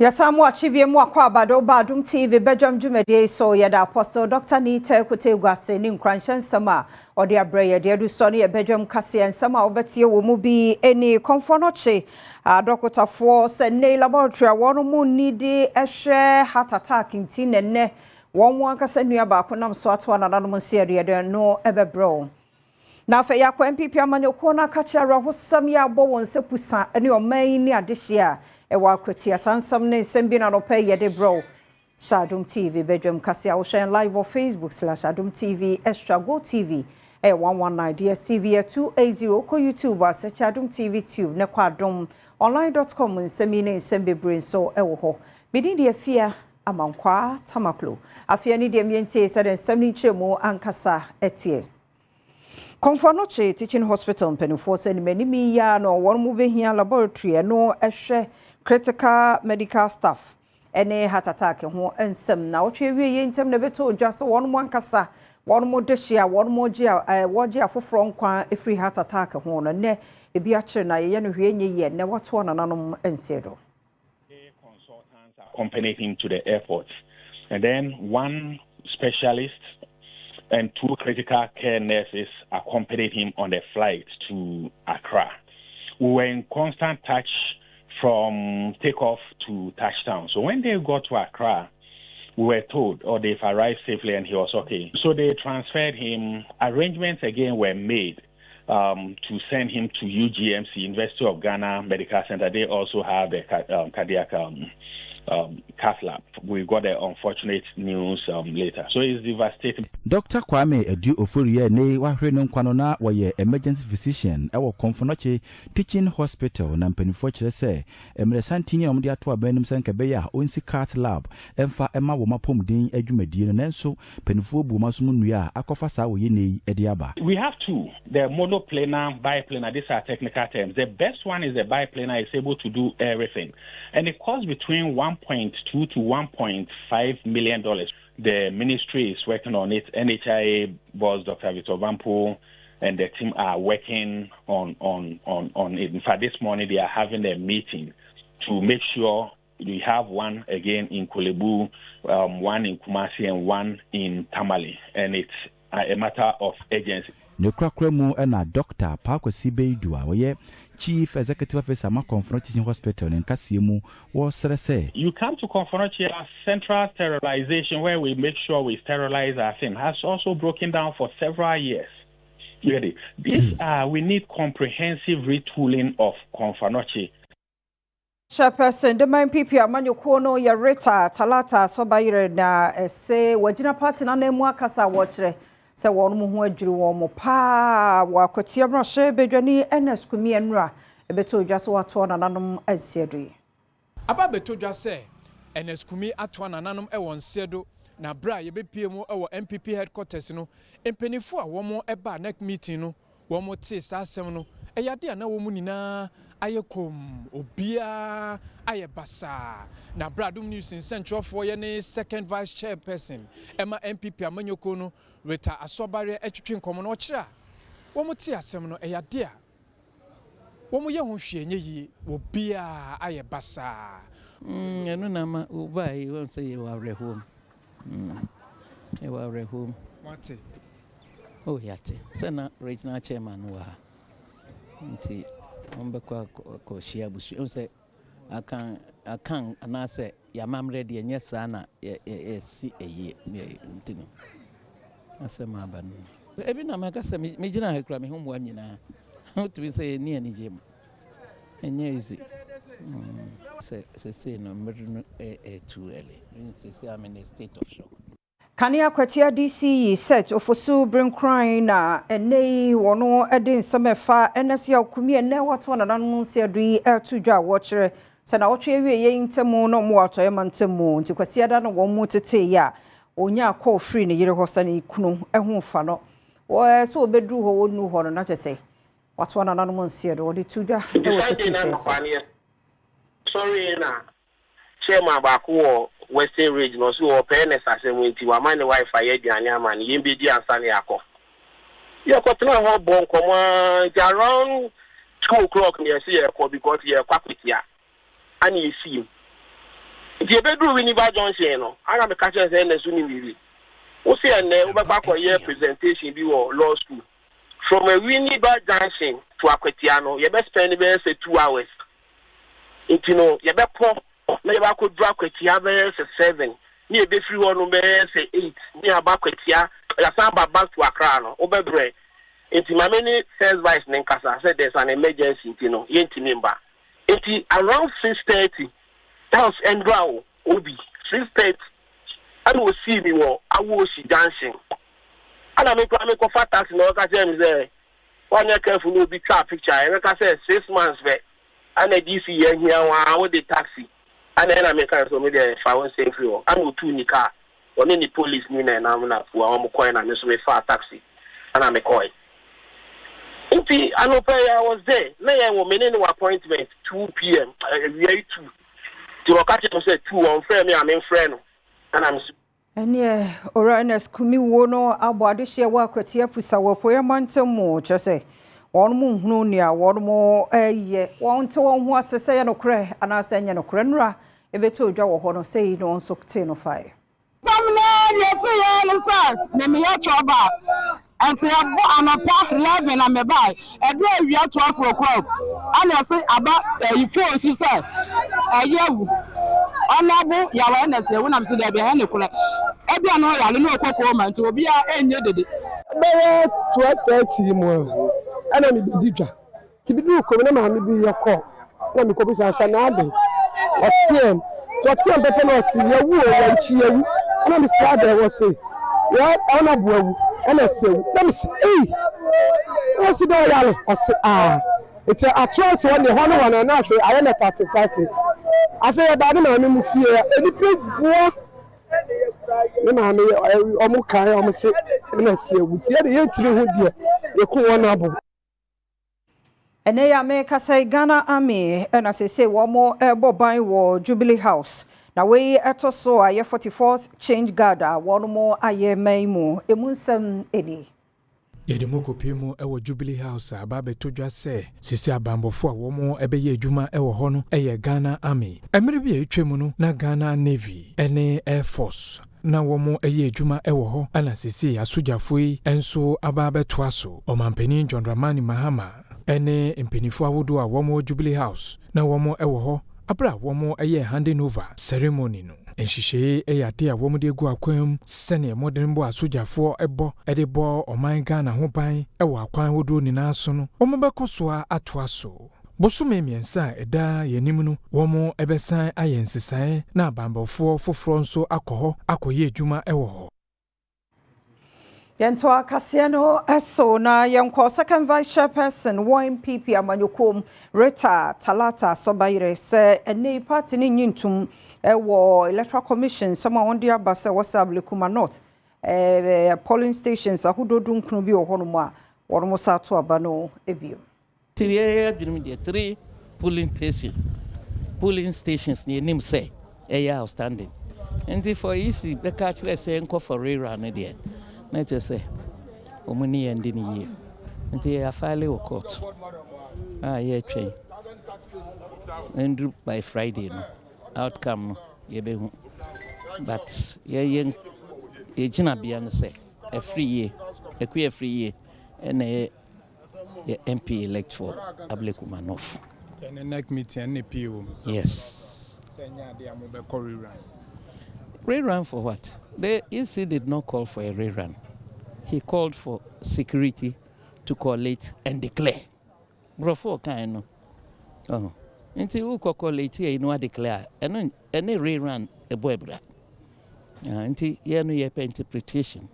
Yasamu achibie mu akwa Badwam TV Badwam dwumade so yeda Apostle Dr. Nita Kutegwase ni nkranhye nsama ode abreye de du so ne Badwam kase nsama obetie wo mu bi eni konfonoche adokotafo se ne laboratory wonu mu nidi ehwe heart attack nti nenne won akasa nua ba konam so ato anana mu se de no ebebro na fa yakwa MPP amanyoko na kacha rahosam ya bo won se pusa ene oman ni adehia ewa Akwatia sansam ne sembi na no pay yede bro Adom TV Badwam kase a wo share live on Facebook/Adom TV Extra Go TV 119 DSTV 280 ko YouTube search Adom TV Tube ne kwa adomonline.com nsemi ne nsembe brain so ewo ho bidi de afia amankwa tamaklo afia ni de miente se de nsemi nchemu ankasa etie Konfonoche Teaching Hospital Penufo se ni menimi ya no won mu behia laboratory no ehwe critical medical staff ene heart attack ho ensem na otwe wie ntem na beto dwase won mo ankasa won mo dehia won mo woje afoforo nkwa efri heart attack ho no ne ebi a kire na ye no hwe nye ye ne wato nananom ensiedo consultants accompanied him to the airport, and then one specialist and two critical care nurses accompanied him on the flight to Accra. We were in constant touch from takeoff to touchdown. So when they got to Accra, we were told, they've arrived safely and he was okay. So they transferred him. Arrangements again were made to send him to UGMC, University of Ghana Medical Center. They also have a cardiac cath lab. We got the unfortunate news later. So it's devastating. Dr. Kwame Edu Ofuriye ne wahwe no kwano na waye emergency physician ewo Konfonoche Teaching Hospital na mpanifo kire se emre santini omde ato abanum sanka be ya onsi cath lab emfa ema wo mapomdin adwumadie no nanso panifo bu masum nua akofa sa wo ye nei ede aba. We have two, the monoplanar, biplanar. These are technical terms. The best one is the biplanar, is able to do everything, and it costs between 1.2 to 1.5 million dollars. The ministry is working on it. NHIA boss Dr. Victor Vampo and the team are working on it. In fact, this morning they are having a meeting to make sure we have one again in Kolebu, one in Kumasi, and one in Tamale, and it's a matter of urgency. Nekrakremu na Dr. Pakwasi Beidua woye Chief Executive Officer ma Konfonoche Hospital in Kasiemu was say you come to Konfonoche, central sterilization where we make sure we sterilize our thing has also broken down for several years. Really, this we need comprehensive retooling of Konfonoche. Chairperson, the main people amanyoko no ya reta talata so bayire na say wajina party na nemu akasa wochre se won mu ho adwiri won mo pa wa Akwatia mrahye bedwani Ernest Kumi enra ebeto dwase wato nananom ansiedo aba beto dwase Ernest Kumi ato nananom e won siedo na bra ye bepie mu e wo MPP headquarters no empenifo a wo mo eba next meeting no wo mo te sasem no e yade na wo mu nyina ayekom obia ayebasa na Badwam News in Central for ye second vice chairperson ema MPP amanyoko no weta asobare etwetwe nkomo no okira wo muti asem no eyade a wo mu ye ho hwe nye yi obia ayebasa eno na ma obai won say you are home you are home what oh yate sana regional chairman wa nti ombekwa ko shia busu on say akan anase ya mamre de nye sana si eye ntino asema aban ebi na makasa me gina hakura me homo anyina to be say ni ani jem enye easy say no medru too early say I'm in a state of shock. Akwatia DCE set ofosu bring crying na enei wono ede nsamefa Ernest Kumi ene wato nananom nsiadui etudwa wochre se na wotwe wie ye ntemu no mo wato ye mantemu nti Kwasia da no wo mu tete ya onya akọ free ne yire hosa ne kunu ehu fa no wo so obedru ho wonu ho no na chese wato nananom nsiado de tudwa e wo tete sorry na chema ba ko Western region no so open assessment wa man wifi ye diane amane yembe di ansane yakọ tena ho bon komo around 2 o'clock near see yakọ because ye Akwatia ani esi If you bedroom Winnie by Johnson, I am a catcher and a Sunni movie. What's here and there back a year presentation be law school. From a Winnie by Johnson to Aquatiano, you best spend the 2 hours. If you know, you better pop, maybe I could drop Aquatia 7. Near be free one 8. Near Baquatia, a samba back to Accra, over bread. Into my many first vice Nenkasa said there's an emergency, you know, Yenti member. It's around 6:30. That was Endrao, Obi, 6:30. I will see me, I will see dancing. And I make a fat tax in Okazem there. 1 year careful will be trap picture. And like I said, 6 months back. And a DC here, I with the taxi. And then I make a so maybe if I won't say free. I will 2 nika. Or any police, Nina, and I'm not for a coin and so far taxi. And I'm a coin. I know I was there. Now I was making an appointment 2 p.m. Very 2. To catch him say 2 on friend me, I'm in friend. And I'm Ernest Kumi wono abade hye wa Akwatia pusa wo poya mantamu chose won mu hunu nia won mo ye won to won ho asese ye no kre ana asenya no kre nra ebeto odwa wo ho no sei no nso te no fire samne ye ti ye no sir me me ya choba until anapa 11 am by edo awia 12 o'clock ana say aba you phone she say ayewu onabu ya wa na say wona mse da be ha ne kula ebi ano ya le no okoko ma nti obi a enye dede be 12:30 mo ana mi bididwa ti bidu ko na ma mi bi ye ko na mi ko bi sa na ade otiem pepe no si ye wu o ya nchi ye wu na mi sia da wo say ya ona bu awu ana sewu na mi si o si do ya le o si it's a 12 one the one na ahwe aye na party afa ba na ma mu fie eni pe buo ni ma me omu kai omu se na sewu ti ye ye tiri hu die ye ko wona abo ene ya me kasai Ghana Army na se wo mo boban wo Jubilee House na we etoso aye 44th change guard won mo aye maimu emunsam eni Yedemokopemu ewo Jubilee House ababe todwa se sisi abambofo a womo ebeye adwuma ewo ho no eye Ghana Army emere bi etwemu no na Ghana Navy ene Air Force na womo eye adwuma ewo ho ana sisi asojafo yi enso ababe toaso omampani John Dramani Mahama ene empenifo awodo a womo Jubilee House na womo ewo ho abra womo eye handing over ceremony no enhihye eyade a womo de gu akwam sene modern bo asojafo ebo edebo oman Ghana ho ban ewo akwan hodo ni naso no womo bekoso a atoaso bosume miensa eda yenim no womo ebesan ayensesan na abambofo foforo nso akoho akoye adwuma ewo ho Yento akasiano eso na yenko second vice chairperson MPP amanyokom Rita Talata Sobayire se ene party ni nyintum ewo electoral commission some on dia basa wasable kuma north polling stations ahudodu nkunu bi ohono mu a wono sato abano ebiem tiye adwum de 3 polling stations ni nim say outstanding and for easy be catch let's say enko for rerun na there na say omuni ende ni ye nti ya file wo court ye twen and by Friday no outcome no ye be hu but ye gina bia no say a free year and ye MP elect for Ablekumanov the next meeting NPO yes senya de amobe rerun. Rerun for what? The EC did not call for a rerun. He called for security to collate and declare. Brofo kind no. Until we collate here, you know, declare. And any rerun a boy bra. Until you know your interpretation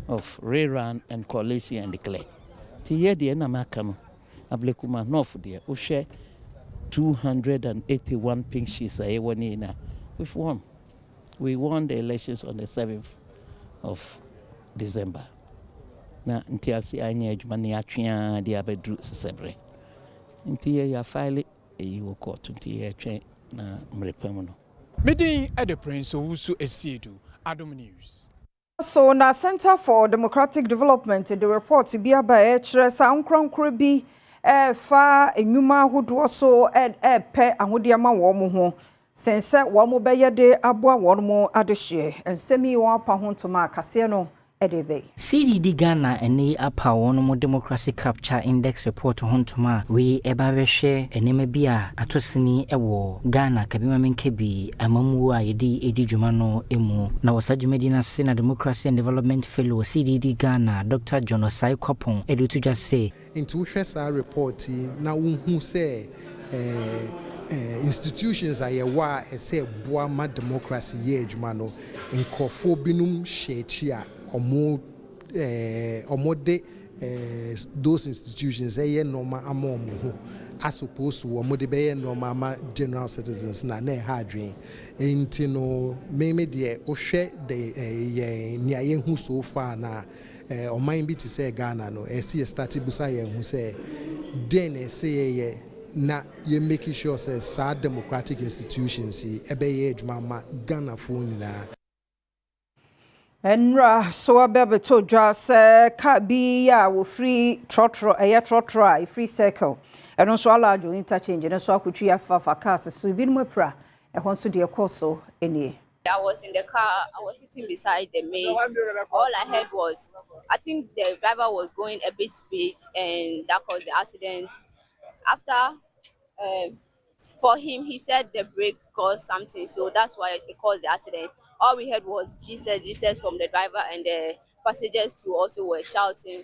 of rerun and collation and declare. Till here the Namakano, Ablekumanov there, who share 281 pink sheets a one in with one. We won the elections on the 7th of December. Na ntiasi anya adwuma ne atwea de abedru sesebre. Nti ya file eyi court nti ya twen na mrepam no. Meeting at the Prince Owusu Esiedu, Adom News. So na Center for Democratic Development the report bi aba kire sankronkro bi fa enwuma hodo so pe ahode ama wo mo ho sense wo mo beye de aboa won mo adehye ensemi wo apa ho ntoma akase no edebe CDD Ghana ene apa won mo democracy capture index report ho ntoma we eba behwe enema bia atosini ewo Ghana kabima menkebi amamu a yedi dwuma no emu na wasajumedi na sena democracy and development fellow CDD Ghana Dr. John Osai Kopon to just say into hwesa report na wonhu say institutions are wa say boama democracy ye adwuma no nkofo binum hyeachia omode those institutions normal among as opposed to omode be normal general citizens na ha adwen enti no me de ohwe de nia ye hu so far na oman bi ti say Ghana no see start busa ye hu say den say ye na you making sure say sad democratic institutions ebe ye adwuma ma Ghana fo nyina enra so abebeto dwa se ka bi ya wo free trotro free circle eno so alajo interchange no so akutwi afafa cars so bi no pra e hon so de ekoso eni. I was in the car, I was sitting beside the mate. All I heard was, I think the driver was going a bit speed and that caused the accident. After, for him, he said the brake caused something, so that's why it caused the accident. All we heard was Jesus from the driver, and the passengers too also were shouting.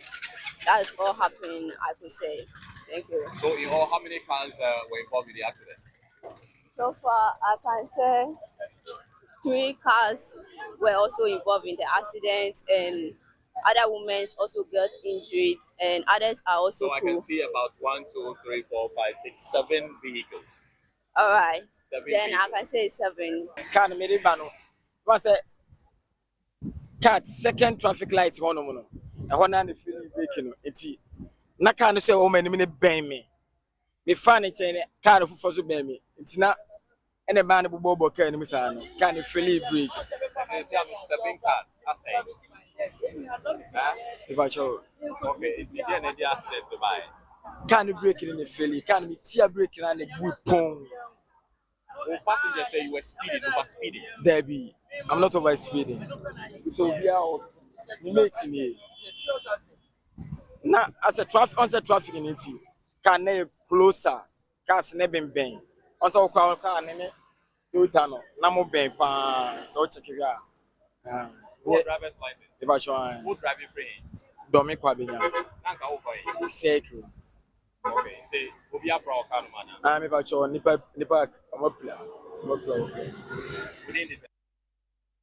That is all happening, I could say. Thank you. So in all, how many cars were involved in the accident? So far, I can say 3 cars were also involved in the accident, and other women also got injured, and others are also. So I can see about 1, 2, 3, 4, 5, 6, 7 vehicles. All right. 7 then vehicles. I can say 7. Can me bano. Was a cat second traffic light one no. E ho na the feeling breaking enti. Na car no say o mani me ben me. Me fan it car fufu so ben me. Enti na ene ba na bobo car ni misa no. Car ni feeling break. They say 7 cars. I say. Okay, it's the end of the accident to buy. Can you break it in the feeling? Can me tear break it and the good pong? Well, passengers say you were speeding, over speeding. There be. I'm not over speeding. So we are making it. Now, as a traffic in it, can they closer? Cars never been. Also, car name. Do tano. Namo ben pa. So check it out. Full driver's license. Full driving free. Domi kwa binya. Nanka over. Circle. Okay. Say, Obia Pro Kanumana. I'm about your nipa amopla.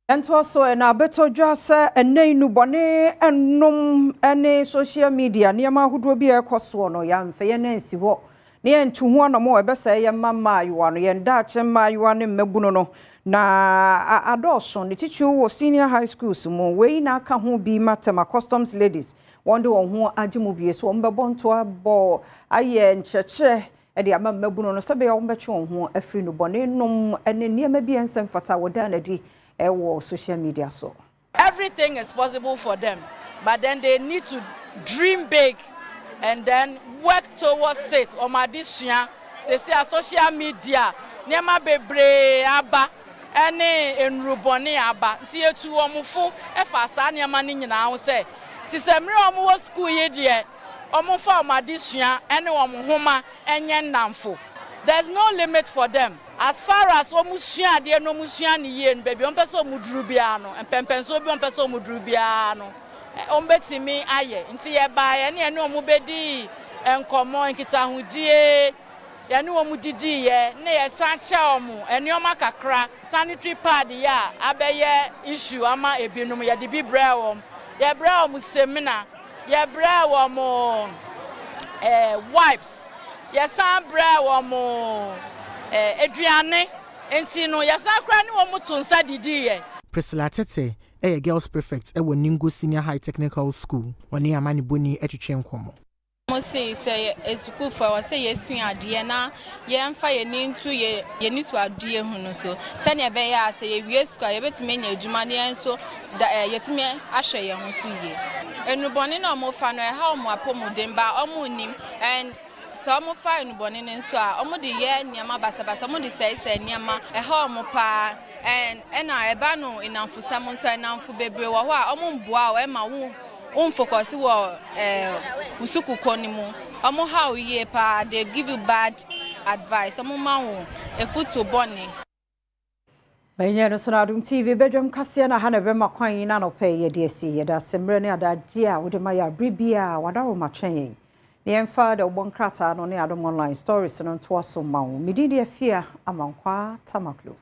Ento so na beto dwa se ene nu bone enum ene social media ne ma hodo bi ekoso no ya mfe ye nansi ho ne entu ho no mo ebese ye mama ayo no ye nda che ma ayo ne maguno no na adoso ne tichu wo senior high schools mo we na aka ho bi matema customs ladies wonde won ho agimo bi so mbebo nto abo aye ncheche e de ama maguno no sebe ya wombeche won ho afri nu bone num ene niam bi ensem fata wodana di social media so everything is possible for them, but then they need to dream big and then work towards it. Omadisia say social media nema bebre aba ene enruboni aba nti etu omufo efa sa nema ni nyina ho say sisemre omo school ye de omo fa omadisia ene omo homa enye namfo. There's no limit for them. As far as omusua de no musua ni ye no baby on pese omuduru bia no empempenso bi on pese omuduru bia no ombetimi aye nti ye ba ye ne omubedi enkomo nkita hudie ye ne omudidi ye ne ye sanche omo enioma kakra sanitary pad ya abeye issue ama ebinum ye de bi brewom ye brewom seminar ye brewom wipes ye san brewom Adriane ensino yasakra ni wo mutu nsa didi ye Priscilla Tete girls prefect ewo Ningo Senior High Technical School woni amani boni etwetwe nkomo mo say school for say yesu ade na ye mfa ye ni ntu ye ni to ade hu no so se ne be ya say ye wie school ye betime nya adwuma ne enso yetime ahwe ye ho so ye enubone na mo fa no ha mo apomuden ba omo nim and so mo fa no bone ne nso a omo de ye niam basabasa omo de sei niam e ha omo pa na eba no inamfosam nso enamfo bebre wo ho a omo mboa o e ma wo focus wo usuku konimu omo how ye pa they give you bad advice omo ma wo e futu bone Benya no sona Adom TV Badwam kase na ha na be makwan na no pe ye de asi ye da semre ne adagie a wo de ma ya bribia wada wo matwen ye ne emfa de obon krata no ne Adom online stories no to aso ma wo midi de afia amankwa tamaklo